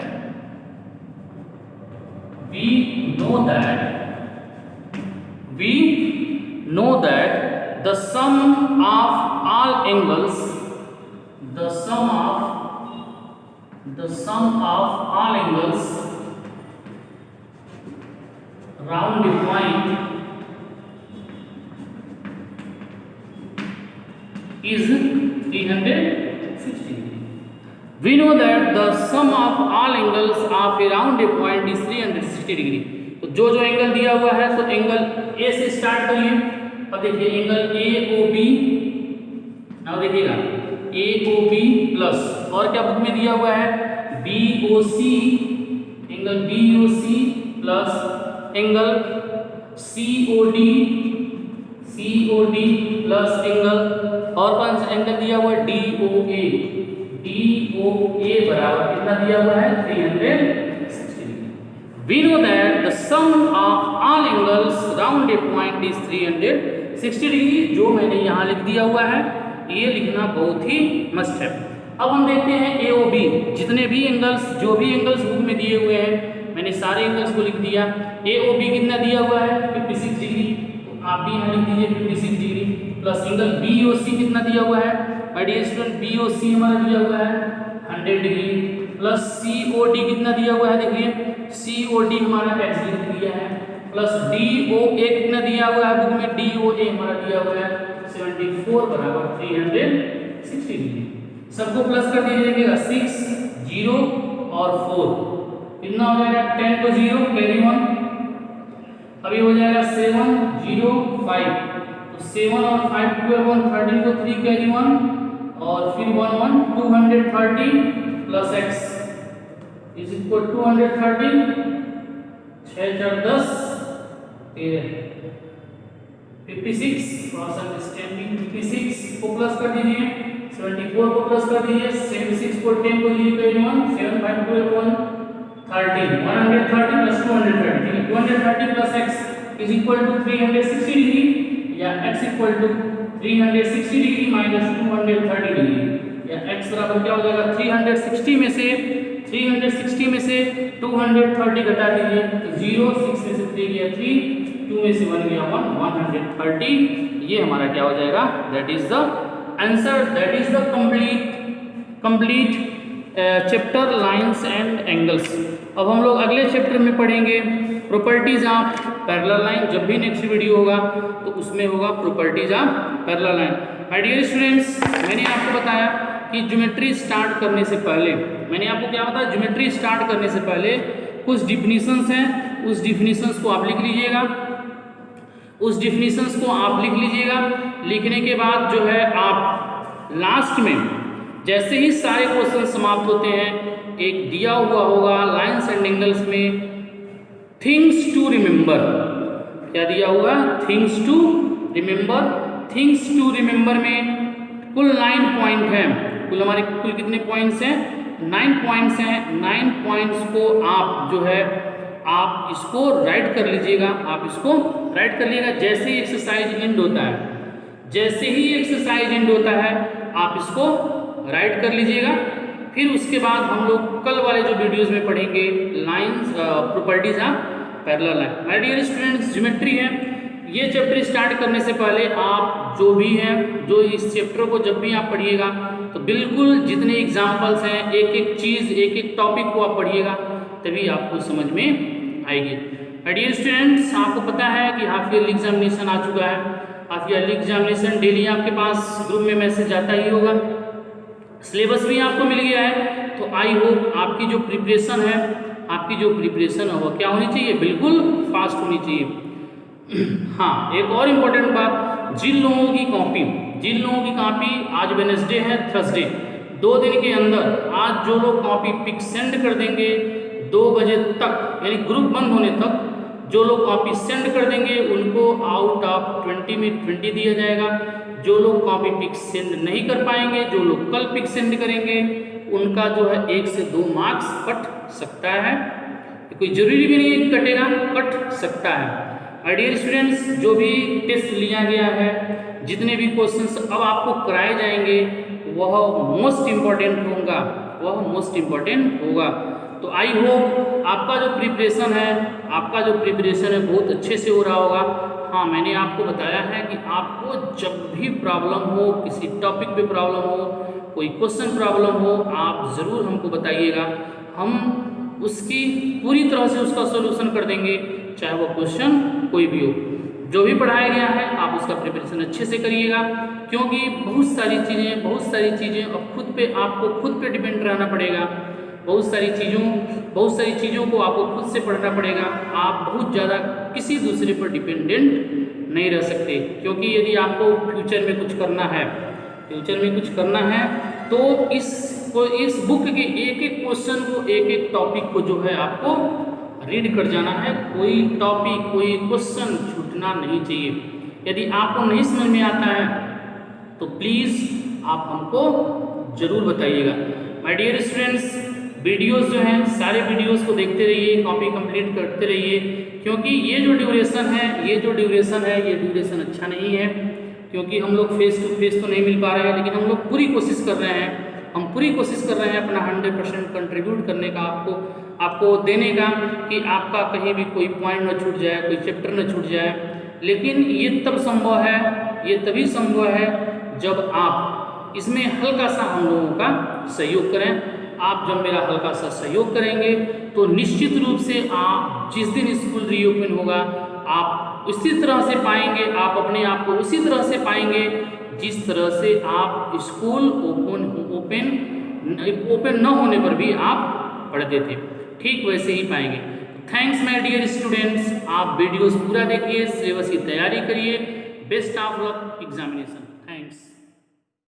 Speaker 1: the sum of all angles round a point is 360 degree. We know that the sum of all angles of a round a point is 360 degree. तो जो angle दिया हुआ है तो angle A से start करिए। अब देखिए एंगल AOB, नाउ देखिएगा AOB प्लस और क्या बुक में दिया हुआ है? BOC, angle BOC plus angle COD plus angle और कौन सा एंगल दिया हुआ है? DOA बराबर कितना दिया हुआ है? 360 degree. We know that the sum of all angles round a point is 360 degree. जो मैंने यहाँ लिख दिया हुआ है ये लिखना बहुत ही मस्ट है। अब हम देखते हैं AOB, जितने भी एंगल्स, जो भी एंगल्स बुक में दिए हुए हैं मैंने सारे एंगल्स को लिख दिया। AOB कितना दिया हुआ है? 56 डिग्री, तो आप भी यहाँ लिख दीजिए 56 डिग्री प्लस एंगल BOC कितना दिया हुआ है? माय डियर स्टूडेंट, BOC हमारा दिया हुआ है 100 डिग्री प्लस COD कितना दिया हुआ है, देखिए COD हमारा x डिग्री दिया है, प्लस DOA कितना दिया हुआ है बुक में, DOA हमारा दिया हुआ है 74 बराबर 360 डिग्री। सबको प्लस कर दीजिएगा 6 0 और 4 कितना हो जाएगा, 10 को 0 कैरी 1, अभी हो जाएगा 7 0 5, तो 7 और 5 12 1 13 को 3 कैरी 1 और फिर 1 1 230 प्लस x इज इक्वल 230 6 4 10 56, थोड़ा सा स्टैम्पिंग 56 को प्लस कर दीजिए, 74 को प्लस कर दीजिए, 76 को 10 को 0 कैरी 1 7 5 12 1 13 130 प्लस 230, ठीक है 230 plus x is equal to 360 degree या x equal to 360 degree minus 230 degree या x बराबर क्या हो जाएगा 360 में से 230 घटा दीजिए तो 0 6 में से 3 गया 3 2 में से 1 गया 1 130, ये हमारा क्या हो जाएगा, that is the answer, that is the complete chapter lines and angles. अब हम लोग अगले चैप्टर में पढ़ेंगे प्रॉपर्टीज ऑफ पैरेलल लाइन। जब भी नेक्स्ट वीडियो होगा तो उसमें होगा properties of parallel line. My dear students, मैंने आपको बताया कि ज्योमेट्री स्टार्ट करने से पहले, मैंने आपको क्या बताया, ज्योमेट्री स्टार्ट करने से पहले कुछ डिफिनीशंस हैं, उस डिफिनीशंस को आप लिख लीजिएगा, उस डिफिनीशंस को आप लिख लीजिएगा। लिखने के बाद जो है आप लास्ट में जैसे ही सारे क्वेश्चन समाप्त होते हैं, एक दिया हुआ होगा लाइंस एंड एंगल्स में थिंग्स टू रिमेंबर, क्या दिया हुआ, things to remember. Things to remember में कुल 9 पॉइंट हैं, कुल हमारे कुल कितने पॉइंट्स हैं, 9 पॉइंट्स हैं। 9 पॉइंट्स को आप जो है आप इसको राइट कर लीजिएगा, आप इसको राइट कर लीजिएगा। जैसे ही एक्सरसाइज एंड होता है, जैसे ही एक्सरसाइज एंड होता है आप इसको राइट कर लीजिएगा। फिर उसके बाद हम लोग कल वाले जो वीडियोस में पढ़ेंगे lines properties of parallel line. My dear students, geometry है, ये चैप्टर स्टार्ट करने से पहले आप जो भी हैं, जो इस चैप्टर को जब भी आप पढ़िएगा तो बिल्कुल जितने एग्जाम्पल्स हैं, एक एक चीज़, एक एक टॉपिक को आप पढ़िएगा, तभी आपको समझ में आएगी। माय डियर स्टूडेंट्स, आपको पता है कि हाफ ईयरली एग्जामिनेशन आ चुका है। हाफ ईयरली एग्जामिनेशन डेली आपके पास ग्रुप में मैसेज आता ही होगा, सिलेबस भी आपको मिल गया है। तो आई होप आपकी जो प्रिपरेशन है, आपकी जो प्रिपरेशन है वो क्या होनी चाहिए, बिल्कुल फास्ट होनी चाहिए। हाँ, एक और इम्पोर्टेंट बात, जिन लोगों की कॉपी आज वेडनेसडे है, थर्सडे, 2 दिन के अंदर आज जो लोग कॉपी पिक सेंड कर देंगे 2 बजे तक, यानी ग्रुप बंद होने तक जो लोग कॉपी सेंड कर देंगे उनको आउट ऑफ 20 में 20 दिया जाएगा। जो लोग कॉपी पिक सेंड नहीं कर पाएंगे, जो लोग कल पिक सेंड करेंगे, उनका जो है 1 से 2 मार्क्स कट सकता है। कोई जरूरी भी नहीं है कि कटेगा, कट सकता है। माय डियर स्टूडेंट्स, जो भी टेस्ट लिया गया है, जितने भी क्वेश्चंस अब आपको कराए जाएंगे वह मोस्ट इम्पॉर्टेंट होगा, वह मोस्ट इम्पॉर्टेंट होगा। तो आई होप आपका जो प्रिपरेशन है बहुत अच्छे से हो रहा होगा। हाँ, मैंने आपको बताया है कि आपको जब भी प्रॉब्लम हो, किसी टॉपिक पे प्रॉब्लम हो, कोई क्वेश्चन प्रॉब्लम हो, आप ज़रूर हमको बताइएगा, हम उसकी पूरी तरह से उसका सोल्यूशन कर देंगे, चाहे वो क्वेश्चन कोई भी हो। जो भी पढ़ाया गया है आप उसका प्रिपरेशन अच्छे से करिएगा, क्योंकि बहुत सारी चीज़ें अब आपको खुद पे डिपेंड रहना पड़ेगा। बहुत सारी चीज़ों को आपको खुद से पढ़ना पड़ेगा। आप बहुत ज़्यादा किसी दूसरे पर डिपेंडेंट नहीं रह सकते, क्योंकि यदि आपको फ्यूचर में कुछ करना है तो इस बुक के एक एक क्वेश्चन को, एक एक टॉपिक को जो है आपको रीड कर जाना है। कोई टॉपिक, कोई क्वेश्चन छूटना नहीं चाहिए। यदि आपको नहीं समझ में आता है तो प्लीज़ आप हमको ज़रूर बताइएगा। माय डियर स्टूडेंट्स, वीडियोस जो हैं सारे वीडियोस को देखते रहिए, कॉपी कंप्लीट करते रहिए, क्योंकि ये जो ड्यूरेशन है ये ड्यूरेशन अच्छा नहीं है, क्योंकि हम लोग फेस टू फेस तो नहीं मिल पा रहे हैं, लेकिन हम लोग पूरी कोशिश कर रहे हैं, अपना 100% कंट्रीब्यूट करने का, आपको देने का, कि आपका कहीं भी कोई पॉइंट न छूट जाए, कोई चैप्टर न छूट जाए। लेकिन ये तभी संभव है जब आप इसमें हल्का सा हम लोगों का सहयोग करें। आप जब मेरा हल्का सा सहयोग करेंगे तो निश्चित रूप से आप जिस दिन स्कूल रीओपन होगा आप उसी तरह से पाएंगे, आप अपने आप को उसी तरह से पाएंगे जिस तरह से आप स्कूल ओपन न होने पर भी आप पढ़ते थे, ठीक वैसे ही पाएंगे। थैंक्स माय डियर स्टूडेंट्स, आप वीडियोस पूरा देखिए, सिलेबस की तैयारी करिए। Best of luck examination.